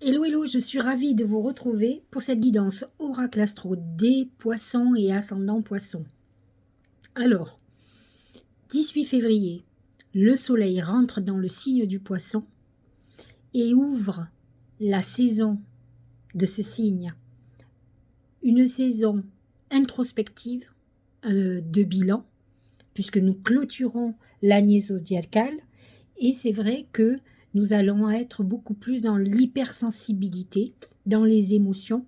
Hello, hello, je suis ravie de vous retrouver pour cette guidance Oracle Astro des poissons et ascendant poissons. Alors, 18 février, le soleil rentre dans le signe du poisson et ouvre la saison de ce signe. Une saison introspective de bilan, puisque nous clôturons l'année zodiacale, et c'est vrai que nous allons être beaucoup plus dans l'hypersensibilité, dans les émotions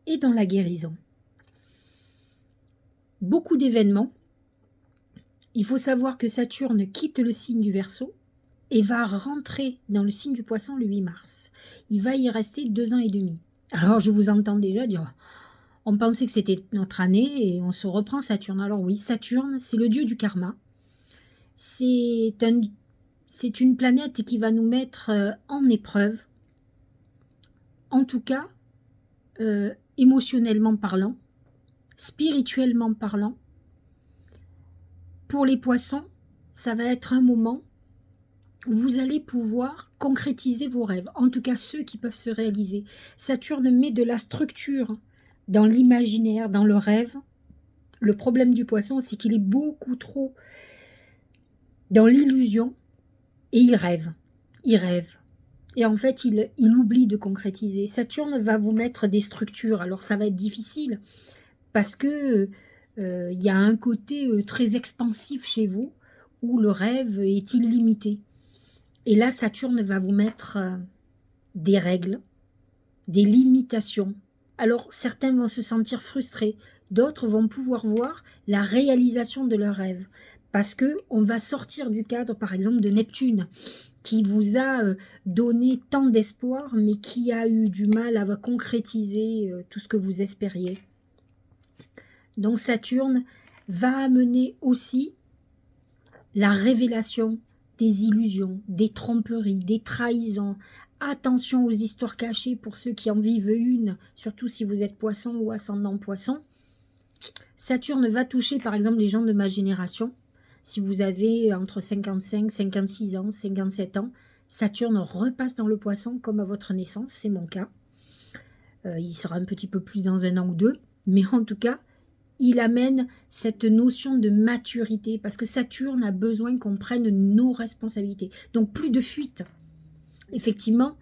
et dans la guérison. Beaucoup d'événements. Il faut savoir que Saturne quitte le signe du Verseau et va rentrer dans le signe du Poisson le 8 mars. Il va y rester 2 ans et demi. Alors je vous entends déjà dire, on pensait que c'était notre année et on se reprend Saturne. Alors oui, Saturne, c'est le dieu du karma. C'est une planète qui va nous mettre en épreuve, en tout cas émotionnellement parlant, spirituellement parlant. Pour les poissons, ça va être un moment où vous allez pouvoir concrétiser vos rêves, en tout cas ceux qui peuvent se réaliser. Saturne met de la structure dans l'imaginaire, dans le rêve. Le problème du poisson, c'est qu'il est beaucoup trop dans l'illusion et il rêve. Il rêve. Et en fait, il oublie de concrétiser. Saturne va vous mettre des structures. Alors, ça va être difficile parce que y a un côté très expansif chez vous où le rêve est illimité. Et là, Saturne va vous mettre des règles, des limitations. Alors, certains vont se sentir frustrés, d'autres vont pouvoir voir la réalisation de leurs rêves. Parce qu'on va sortir du cadre, par exemple, de Neptune, qui vous a donné tant d'espoir, mais qui a eu du mal à concrétiser tout ce que vous espériez. Donc Saturne va amener aussi la révélation des illusions, des tromperies, des trahisons. Attention aux histoires cachées pour ceux qui en vivent une, surtout si vous êtes poisson ou ascendant poisson. Saturne va toucher par exemple les gens de ma génération. Si vous avez entre 55, 56 ans, 57 ans, Saturne repasse dans le poisson comme à votre naissance, c'est mon cas. Il sera un petit peu plus dans 1 an ou 2, mais en tout cas, il amène cette notion de maturité, parce que Saturne a besoin qu'on prenne nos responsabilités. Donc plus de fuite. Effectivement,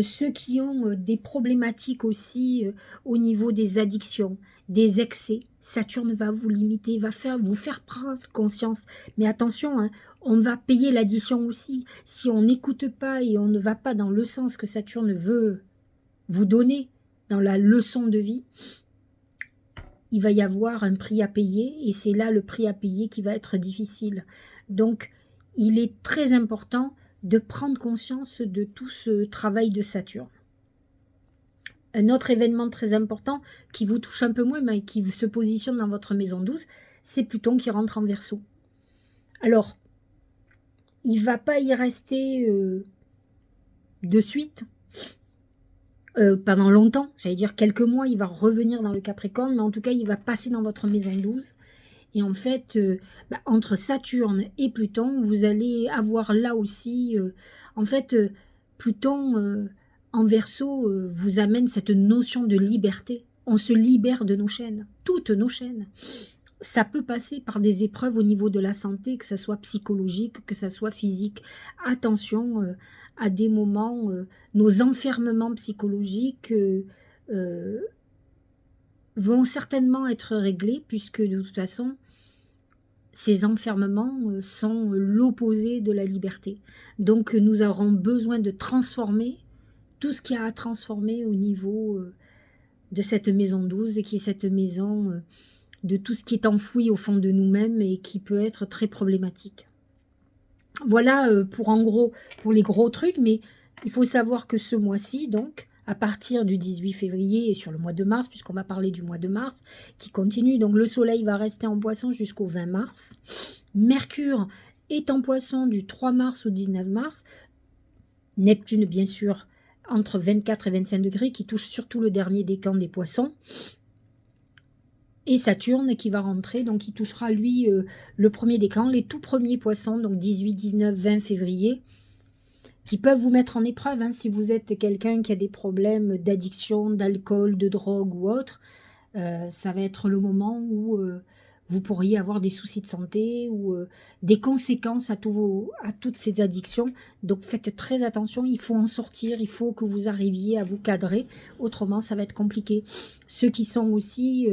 ceux qui ont des problématiques aussi au niveau des addictions, des excès, Saturne va vous limiter, va vous faire prendre conscience. Mais attention, hein, on va payer l'addition aussi. Si on n'écoute pas et on ne va pas dans le sens que Saturne veut vous donner, dans la leçon de vie, il va y avoir un prix à payer, et c'est là le prix à payer qui va être difficile. Donc, il est très important de prendre conscience de tout ce travail de Saturne. Un autre événement très important qui vous touche un peu moins, mais qui se positionne dans votre maison 12, c'est Pluton qui rentre en Verseau. Alors, il ne va pas y rester de suite, pendant longtemps, j'allais dire quelques mois, il va revenir dans le Capricorne, mais en tout cas, il va passer dans votre maison 12. Et en fait, entre Saturne et Pluton, vous allez avoir là aussi, en fait, Pluton en Verseau vous amène cette notion de liberté. On se libère de nos chaînes, toutes nos chaînes. Ça peut passer par des épreuves au niveau de la santé, que ce soit psychologique, que ce soit physique. Attention, à des moments, nos enfermements psychologiques vont certainement être réglés, puisque de toute façon, ces enfermements sont l'opposé de la liberté. Donc nous aurons besoin de transformer tout ce qu'il y a à transformer au niveau de cette maison 12, et qui est cette maison de tout ce qui est enfoui au fond de nous-mêmes et qui peut être très problématique. Voilà pour en gros, pour les gros trucs, mais il faut savoir que ce mois-ci, donc, à partir du 18 février et sur le mois de mars, puisqu'on va parler du mois de mars, qui continue, donc le soleil va rester en poisson jusqu'au 20 mars. Mercure est en poisson du 3 mars au 19 mars. Neptune, bien sûr, entre 24 et 25 degrés, qui touche surtout le dernier décan des poissons. Et Saturne qui va rentrer, donc il touchera lui le premier décan, les tout premiers poissons, donc 18, 19, 20 février. qui peuvent vous mettre en épreuve, hein, si vous êtes quelqu'un qui a des problèmes d'addiction, d'alcool, de drogue ou autre. Ça va être le moment où vous pourriez avoir des soucis de santé ou des conséquences à toutes ces addictions. Donc faites très attention, il faut en sortir, il faut que vous arriviez à vous cadrer, autrement ça va être compliqué. Ceux qui sont aussi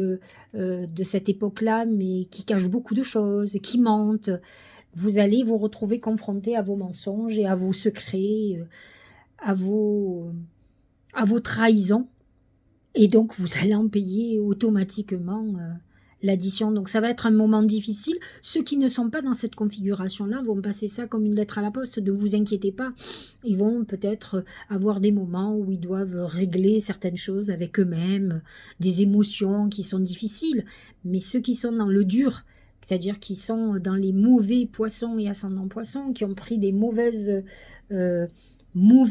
de cette époque-là, mais qui cachent beaucoup de choses, qui mentent, vous allez vous retrouver confronté à vos mensonges et à vos secrets, à vos trahisons. Et donc, vous allez en payer automatiquement l'addition. Donc, ça va être un moment difficile. Ceux qui ne sont pas dans cette configuration-là vont passer ça comme une lettre à la poste. Ne vous inquiétez pas. Ils vont peut-être avoir des moments où ils doivent régler certaines choses avec eux-mêmes, des émotions qui sont difficiles. Mais ceux qui sont dans le dur, c'est-à-dire qui sont dans les mauvais poissons et ascendants poissons, qui ont pris des mauvais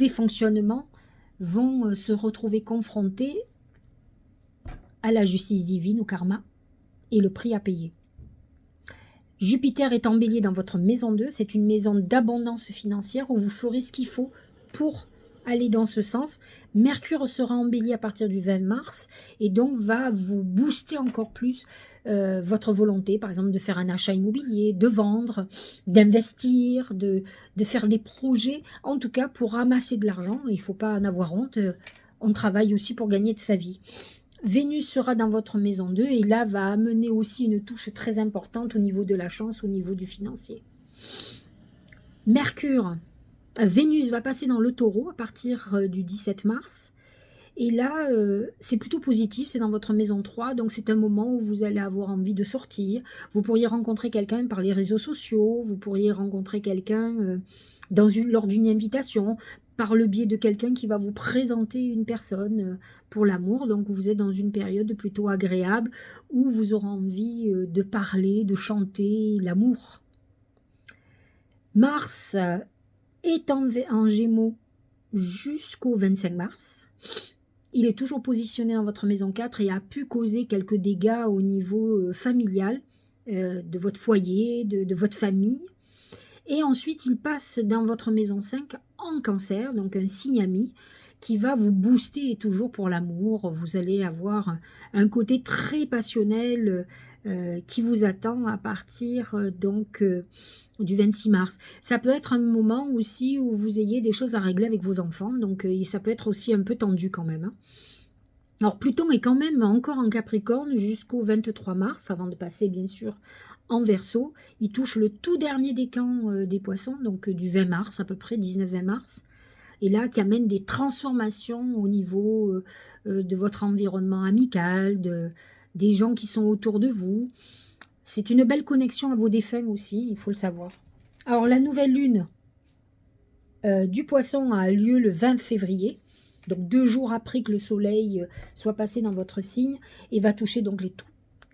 fonctionnements, vont se retrouver confrontés à la justice divine, au karma, et le prix à payer. Jupiter est en bélier dans votre maison 2, c'est une maison d'abondance financière où vous ferez ce qu'il faut pour aller dans ce sens. Mercure sera en bélier à partir du 20 mars et donc va vous booster encore plus votre volonté, par exemple de faire un achat immobilier, de vendre, d'investir, de faire des projets, en tout cas pour ramasser de l'argent. Il ne faut pas en avoir honte, on travaille aussi pour gagner de sa vie. Vénus sera dans votre maison 2 et là va amener aussi une touche très importante au niveau de la chance, au niveau du financier. Vénus va passer dans le Taureau à partir du 17 mars. Et là, c'est plutôt positif, c'est dans votre maison 3, donc c'est un moment où vous allez avoir envie de sortir. Vous pourriez rencontrer quelqu'un par les réseaux sociaux, vous pourriez rencontrer quelqu'un lors d'une invitation, par le biais de quelqu'un qui va vous présenter une personne pour l'amour. Donc vous êtes dans une période plutôt agréable où vous aurez envie de parler, de chanter l'amour. Mars est en Gémeaux jusqu'au 25 mars. Il est toujours positionné dans votre maison 4 et a pu causer quelques dégâts au niveau familial, de votre foyer, de votre famille. Et ensuite, il passe dans votre maison 5 en Cancer, donc un signe ami, qui va vous booster toujours pour l'amour. Vous allez avoir un côté très passionnel qui vous attend à partir du 26 mars. Ça peut être un moment aussi où vous ayez des choses à régler avec vos enfants, donc ça peut être aussi un peu tendu quand même. Hein. Alors Pluton est quand même encore en Capricorne jusqu'au 23 mars, avant de passer bien sûr en Verseau. Il touche le tout dernier décan des Poissons, donc du 20 mars à peu près, 19-20 mars. Et là, qui amène des transformations au niveau de votre environnement amical, des gens qui sont autour de vous. C'est une belle connexion à vos défunts aussi, il faut le savoir. Alors la nouvelle lune du Poisson a lieu le 20 février. Donc 2 jours après que le soleil soit passé dans votre signe et va toucher donc les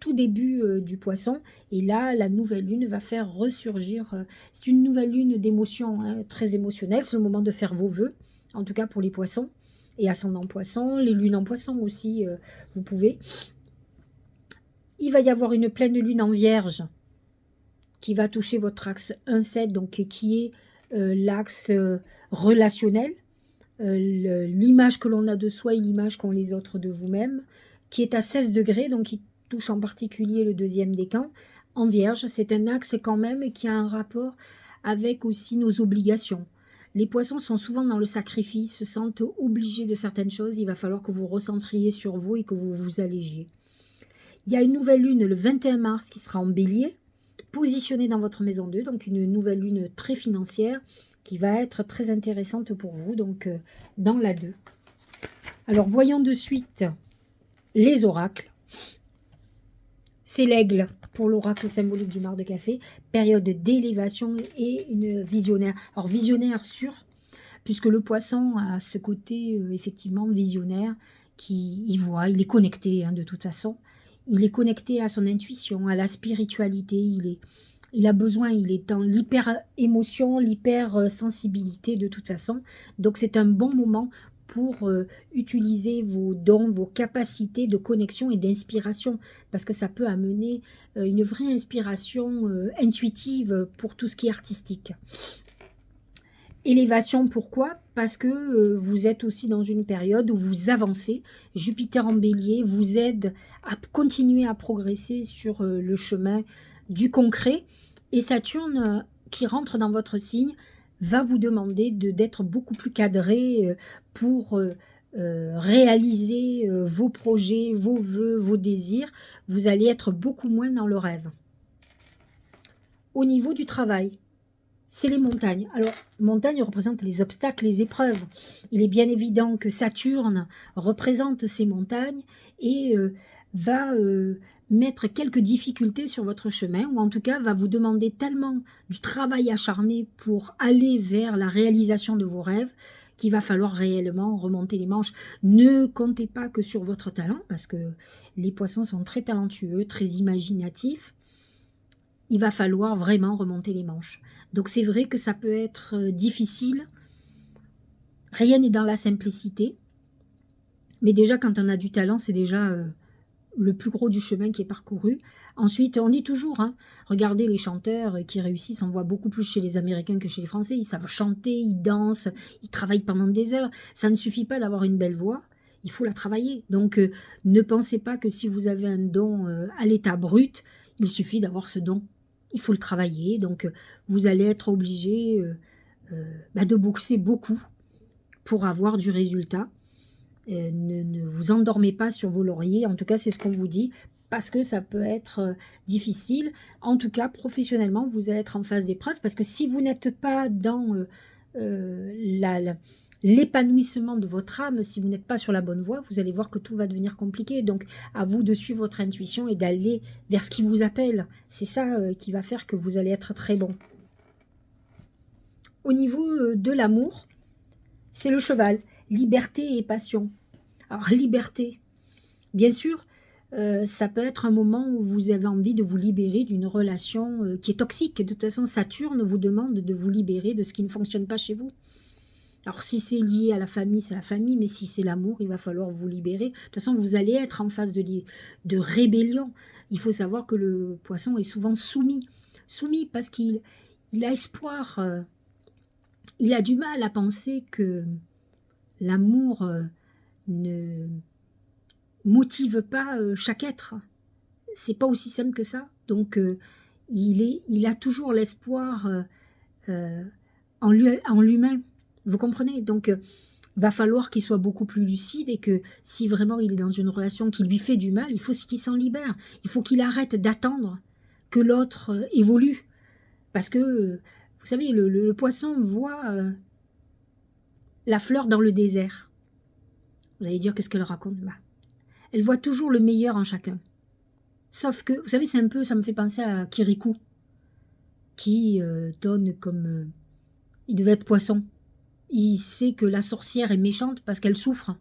tout début du Poisson. Et là, la nouvelle lune va faire ressurgir. C'est une nouvelle lune d'émotion, hein, très émotionnelle. C'est le moment de faire vos vœux, en tout cas pour les Poissons et ascendant Poisson, les lunes en Poisson aussi, vous pouvez. Il va y avoir une pleine lune en Vierge qui va toucher votre axe 1-7, donc qui est l'axe relationnel. L'image que l'on a de soi et l'image qu'ont les autres de vous-même, qui est à 16 degrés, donc qui touche en particulier le 2e décan. En Vierge, c'est un axe quand même qui a un rapport avec aussi nos obligations. Les Poissons sont souvent dans le sacrifice, se sentent obligés de certaines choses. Il va falloir que vous recentriez sur vous et que vous vous allégiez. Il y a une nouvelle lune le 21 mars qui sera en Bélier, positionnée dans votre maison 2, donc une nouvelle lune très financière, qui va être très intéressante pour vous, donc dans la 2. Alors, voyons de suite les oracles. C'est l'aigle pour l'oracle symbolique du mar de café, période d'élévation et une visionnaire. Alors, visionnaire sûr, puisque le Poisson a ce côté effectivement visionnaire, qui y voit, il est connecté hein, de toute façon. Il est connecté à son intuition, à la spiritualité, il a besoin, il est dans l'hyper-émotion, l'hyper-sensibilité de toute façon. Donc c'est un bon moment pour utiliser vos dons, vos capacités de connexion et d'inspiration, parce que ça peut amener une vraie inspiration intuitive pour tout ce qui est artistique. Élévation, pourquoi? Parce que vous êtes aussi dans une période où vous avancez. Jupiter en bélier vous aide à continuer à progresser sur le chemin du concret. Et Saturne, qui rentre dans votre signe, va vous demander d'être beaucoup plus cadré pour réaliser vos projets, vos vœux, vos désirs. Vous allez être beaucoup moins dans le rêve. Au niveau du travail, c'est les montagnes. Alors, montagne représente les obstacles, les épreuves. Il est bien évident que Saturne représente ces montagnes et va mettre quelques difficultés sur votre chemin, ou en tout cas va vous demander tellement du travail acharné pour aller vers la réalisation de vos rêves qu'il va falloir réellement remonter les manches. Ne comptez pas que sur votre talent, parce que les poissons sont très talentueux, très imaginatifs. Il va falloir vraiment remonter les manches. Donc c'est vrai que ça peut être difficile. Rien n'est dans la simplicité. Mais déjà, quand on a du talent, c'est déjà le plus gros du chemin qui est parcouru. Ensuite, on dit toujours, hein, regardez les chanteurs qui réussissent, on voit beaucoup plus chez les Américains que chez les Français. Ils savent chanter, ils dansent, ils travaillent pendant des heures. Ça ne suffit pas d'avoir une belle voix, il faut la travailler. Donc ne pensez pas que si vous avez un don à l'état brut, il suffit d'avoir ce don. Il faut le travailler, donc vous allez être obligé de boxer beaucoup pour avoir du résultat. Ne vous endormez pas sur vos lauriers, en tout cas c'est ce qu'on vous dit, parce que ça peut être difficile. En tout cas, professionnellement, vous allez être en phase d'épreuve, parce que si vous n'êtes pas dans l'épanouissement de votre âme, si vous n'êtes pas sur la bonne voie, vous allez voir que tout va devenir compliqué. Donc, à vous de suivre votre intuition et d'aller vers ce qui vous appelle. C'est ça qui va faire que vous allez être très bon. Au niveau de l'amour, c'est le cheval. Liberté et passion. Alors, liberté, bien sûr, ça peut être un moment où vous avez envie de vous libérer d'une relation qui est toxique. De toute façon, Saturne vous demande de vous libérer de ce qui ne fonctionne pas chez vous. Alors, si c'est lié à la famille, c'est la famille, mais si c'est l'amour, il va falloir vous libérer. De toute façon, vous allez être en phase de rébellion. Il faut savoir que le poisson est souvent soumis. Soumis parce qu'il a espoir. Il a du mal à penser que l'amour ne motive pas chaque être. C'est pas aussi simple que ça. Donc, il a toujours l'espoir en l'humain. Vous comprenez? Donc, va falloir qu'il soit beaucoup plus lucide et que si vraiment il est dans une relation qui lui fait du mal, il faut qu'il s'en libère. Il faut qu'il arrête d'attendre que l'autre évolue. Parce que, vous savez, le poisson voit la fleur dans le désert. Vous allez dire, qu'est-ce qu'elle raconte? Elle voit toujours le meilleur en chacun. Sauf que, vous savez, c'est un peu, ça me fait penser à Kirikou, qui donne comme... il devait être poisson. Il sait que la sorcière est méchante parce qu'elle souffre.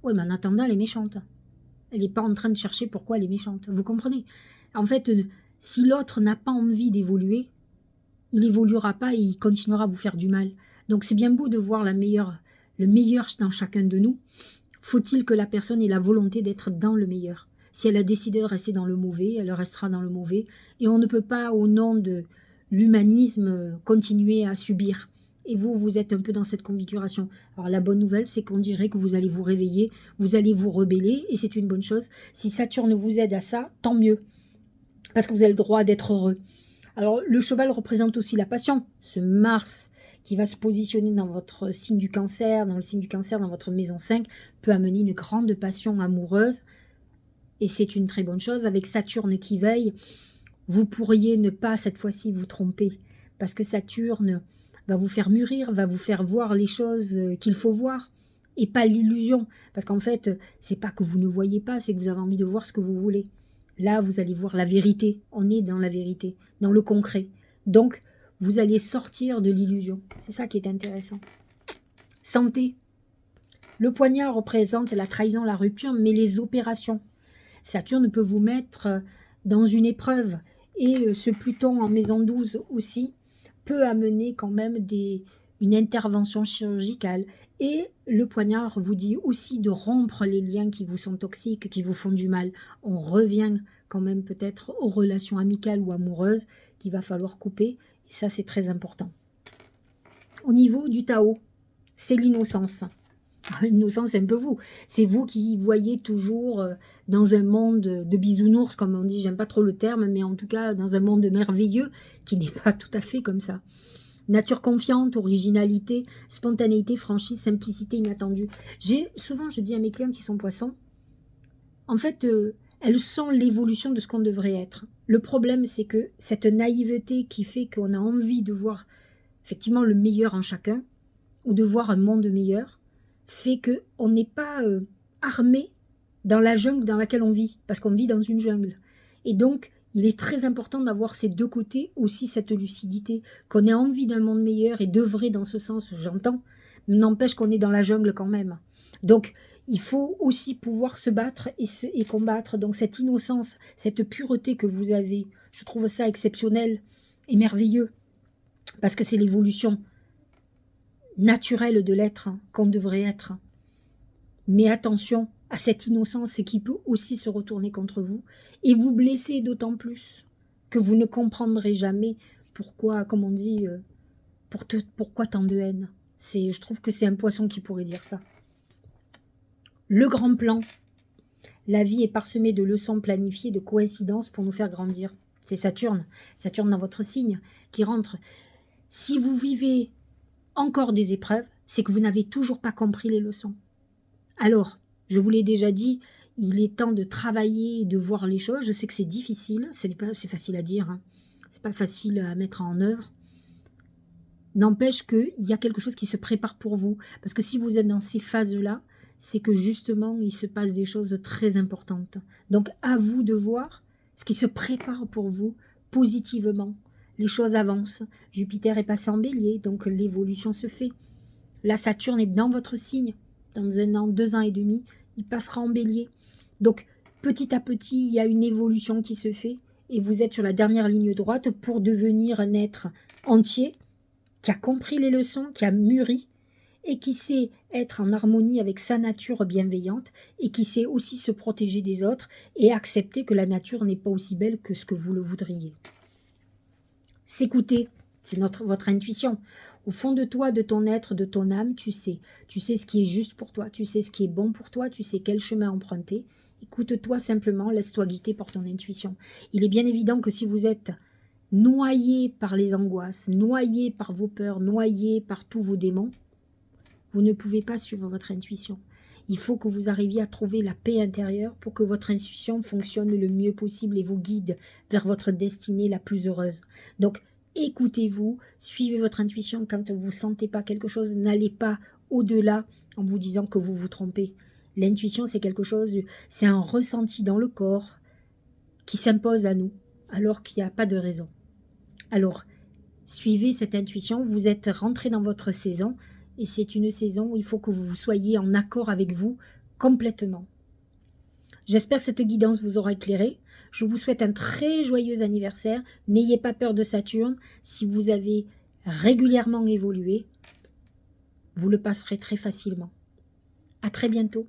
Oui, mais en attendant, elle est méchante. Elle n'est pas en train de chercher pourquoi elle est méchante. Vous comprenez? En fait, si l'autre n'a pas envie d'évoluer, il n'évoluera pas et il continuera à vous faire du mal. Donc c'est bien beau de voir le meilleur dans chacun de nous. Faut-il que la personne ait la volonté d'être dans le meilleur? Si elle a décidé de rester dans le mauvais, elle restera dans le mauvais. Et on ne peut pas, au nom de l'humanisme, continuer à subir. Et vous, vous êtes un peu dans cette configuration. Alors la bonne nouvelle, c'est qu'on dirait que vous allez vous réveiller, vous allez vous rebeller, et c'est une bonne chose. Si Saturne vous aide à ça, tant mieux. Parce que vous avez le droit d'être heureux. Alors le cheval représente aussi la passion. Ce Mars qui va se positionner dans votre signe du cancer, dans le signe du cancer, dans votre maison 5, peut amener une grande passion amoureuse. Et c'est une très bonne chose. Avec Saturne qui veille, vous pourriez ne pas cette fois-ci vous tromper. Parce que Saturne va vous faire mûrir, va vous faire voir les choses qu'il faut voir. Et pas l'illusion. Parce qu'en fait, c'est pas que vous ne voyez pas, c'est que vous avez envie de voir ce que vous voulez. Là, vous allez voir la vérité. On est dans la vérité, dans le concret. Donc, vous allez sortir de l'illusion. C'est ça qui est intéressant. Santé. Le poignard représente la trahison, la rupture, mais les opérations. Saturne peut vous mettre dans une épreuve. Et ce Pluton en maison 12 aussi peut amener quand même une intervention chirurgicale. Et le poignard vous dit aussi de rompre les liens qui vous sont toxiques, qui vous font du mal. On revient quand même peut-être aux relations amicales ou amoureuses qu'il va falloir couper. Et ça, c'est très important. Au niveau du Tao, c'est l'innocence. L'innocence, c'est un peu vous. C'est vous qui voyez toujours dans un monde de bisounours, comme on dit, j'aime pas trop le terme, mais en tout cas dans un monde merveilleux qui n'est pas tout à fait comme ça. Nature confiante, originalité, spontanéité, franchise, simplicité inattendue. Souvent, je dis à mes clientes qui sont poissons, en fait, elles sont l'évolution de ce qu'on devrait être. Le problème, c'est que cette naïveté qui fait qu'on a envie de voir effectivement le meilleur en chacun, ou de voir un monde meilleur, fait qu'on n'est pas armé dans la jungle dans laquelle on vit, parce qu'on vit dans une jungle. Et donc, il est très important d'avoir ces deux côtés, aussi cette lucidité, qu'on ait envie d'un monde meilleur et d'œuvrer dans ce sens, j'entends, mais n'empêche qu'on est dans la jungle quand même. Donc, il faut aussi pouvoir se battre et combattre. Donc, cette innocence, cette pureté que vous avez, je trouve ça exceptionnel et merveilleux, parce que c'est l'évolution naturelle de l'être qu'on devrait être. Mais attention à cette innocence qui peut aussi se retourner contre vous et vous blesser d'autant plus que vous ne comprendrez jamais pourquoi, comme on dit, pourquoi tant de haine. Je trouve que c'est un poisson qui pourrait dire ça. Le grand plan. La vie est parsemée de leçons planifiées, de coïncidences pour nous faire grandir. C'est Saturne dans votre signe qui rentre. Si vous vivez encore des épreuves, c'est que vous n'avez toujours pas compris les leçons. Alors, je vous l'ai déjà dit, il est temps de travailler et de voir les choses. Je sais que c'est difficile, c'est facile à dire, hein. C'est pas facile à mettre en œuvre. N'empêche qu'il y a quelque chose qui se prépare pour vous. Parce que si vous êtes dans ces phases-là, c'est que justement, il se passe des choses très importantes. Donc, à vous de voir ce qui se prépare pour vous positivement. Les choses avancent. Jupiter est passé en bélier, donc l'évolution se fait. La Saturne est dans votre signe. Dans 1 an, 2 ans et demi, il passera en bélier. Donc, petit à petit, il y a une évolution qui se fait. Et vous êtes sur la dernière ligne droite pour devenir un être entier qui a compris les leçons, qui a mûri et qui sait être en harmonie avec sa nature bienveillante et qui sait aussi se protéger des autres et accepter que la nature n'est pas aussi belle que ce que vous le voudriez. S'écouter, c'est votre intuition. Au fond de toi, de ton être, de ton âme, tu sais ce qui est juste pour toi, tu sais ce qui est bon pour toi, tu sais quel chemin emprunter. Écoute-toi simplement, laisse-toi guider par ton intuition. Il est bien évident que si vous êtes noyé par les angoisses, noyé par vos peurs, noyé par tous vos démons, vous ne pouvez pas suivre votre intuition. Il faut que vous arriviez à trouver la paix intérieure pour que votre intuition fonctionne le mieux possible et vous guide vers votre destinée la plus heureuse. Donc, écoutez-vous, suivez votre intuition quand vous ne sentez pas quelque chose, n'allez pas au-delà en vous disant que vous vous trompez. L'intuition, c'est quelque chose, c'est un ressenti dans le corps qui s'impose à nous, alors qu'il n'y a pas de raison. Alors, suivez cette intuition, vous êtes rentré dans votre saison, et c'est une saison où il faut que vous soyez en accord avec vous complètement. J'espère que cette guidance vous aura éclairé. Je vous souhaite un très joyeux anniversaire. N'ayez pas peur de Saturne. Si vous avez régulièrement évolué, vous le passerez très facilement. À très bientôt.